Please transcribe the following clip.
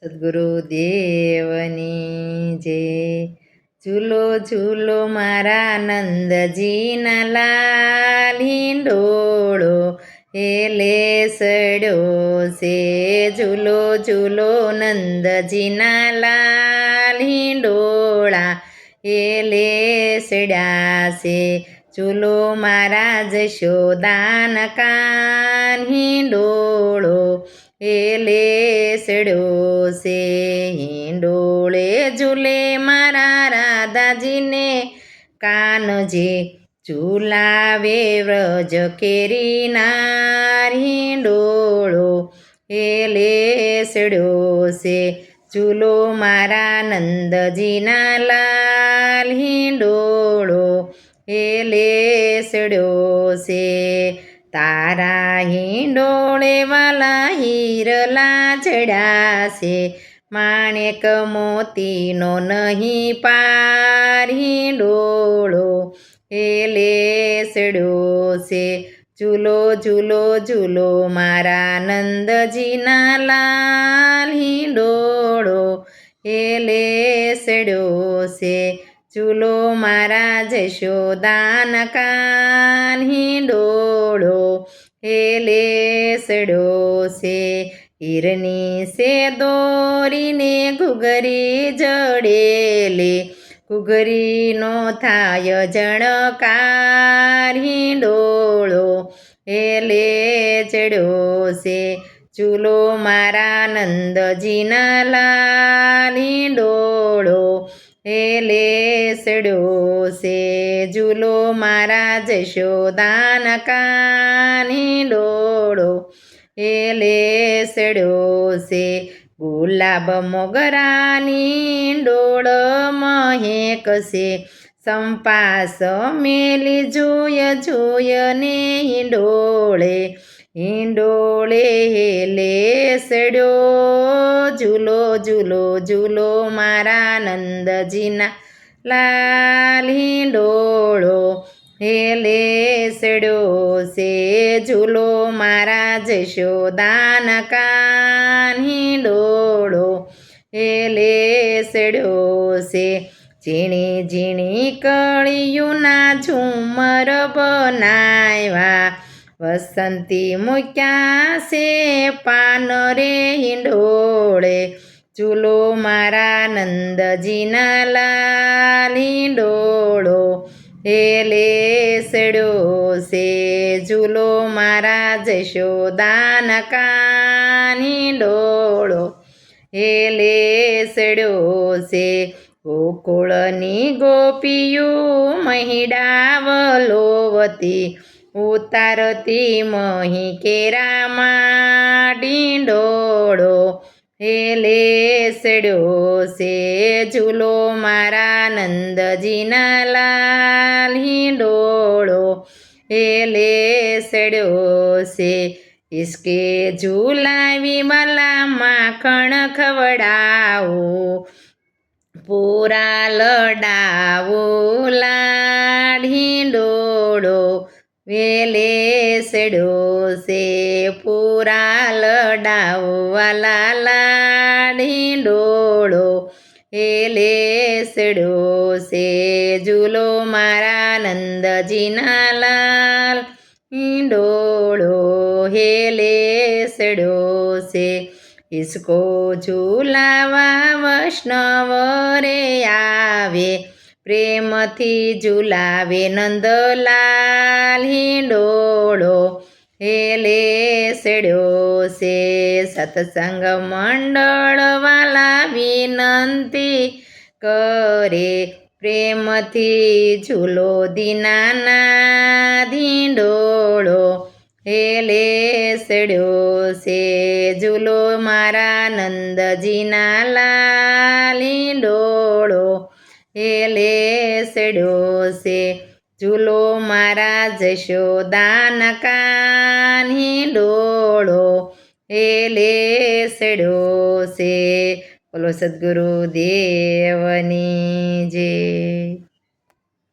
સદગુરુદેવની જય. ઝૂલો ઝૂલો મારા નંદજીના લાલ, હિંડોળો એલે સડ્યો છે. ઝૂલો ઝૂલો નંદજીના લાલ, હિંડોળા એલે સડ્યા છે. ઝૂલો મારા જશોદાન કાન, હિંડોળો એલે સડ્યો છે. હિંડોળે ઝૂલે મારા રાધાજીને કાનજી ઝૂલાવે વ્રજ કેરીનાર, હિંડોળો એલે સડ્યો છે. ઝૂલો મારા નંદજીના લાલ, હિંડોળો એલે સડ્યો છે. તારા હિંડોળે વાલા હીરલા ચડ્યા છે. માણેક મોતીનો નહીં પાર, હિંડોળો એલે સડ્યો છે. ઝૂલો ઝૂલો ઝૂલો મારા નંદજીના લાલ, હિંડોળો એલે સડ્યો છે. ઝૂલો મારા જશોદાન કાન, હિંડોળો એલે સડ્યો છે. હીરની સે દોરીને ઘૂઘરી જડેલી, ઘૂઘરીનો થાય જણકાર, હિંડોળો એલે ચડ્યો છે. ઝૂલો મારા નંદજીના લાલ, હિંડોળો એલે સડ્યો છે. ઝૂલો મારા જશોદાન કાન, હિંડોળો એલે સડ્યો છે. ગુલાબ મોગરાની હિંડોળ મહેક છે. સંપાસ મેલી જોય જોયને હિંડોળે એલે સડ્યો. ઝૂલો ઝૂલો ઝૂલો મારા નંદજીના લાલ, હિંડોળો એલે સડ્યો છે. ઝૂલો મારા જશોદાન કાન, હિંડોળો એલે સડ્યો છે. ઝીણી ઝીણી કળિયુંના ઝુમર બનાવ્યા, વસંતી મૂક્યા છે પાન રે હિંડોળે. ઝૂલો મારા નંદજીના લાલ, હિંડોળો એલે સડ્યો છે. ઝૂલો મારા જશોદાન કાન, હિંડોળો એલે સડ્યો છે. ગોકુળની ગોપીયું મહિડાવલોવતી, ઉતારતી મહી કેરામાં, હિંડોળો એલે સડ્યો છે. ઝૂલો મારા નંદજીના લાલ, હિંડોળો એલે સડ્યો છે. ઇસકે ઝૂલાવી વાલા માખણ ખવડાવું, પૂરા લડાવું લાડ, હિંડોળો એલે સડ્યો છે. પૂરા લડાવું વાલા લાડ, હિંડોળો એલે સડ્યો છે. ઝૂલો મારા નંદજીના લાલ, હિંડોળો એલે સડ્યો છે. ઇસકો ઝૂલાવા વૈષ્ણવ રે આવે, પ્રેમથી ઝૂલાવે નંદલાલ, હિંડોળો એલે સડ્યો છે. સત્સંગ મંડળ વાલા વિનંતી કરે, પ્રેમથી ઝૂલો દીનાનાથ, હિંડોળો એલે સડ્યો છે. ઝૂલો મારા નંદજીના લાલ, હિંડોળો એલે સડ્યો છે. ઝૂલો મારા જશોદાન કાન, હિંડોળો એલે સડ્યો છે. બોલો સદગુરુદેવની જય.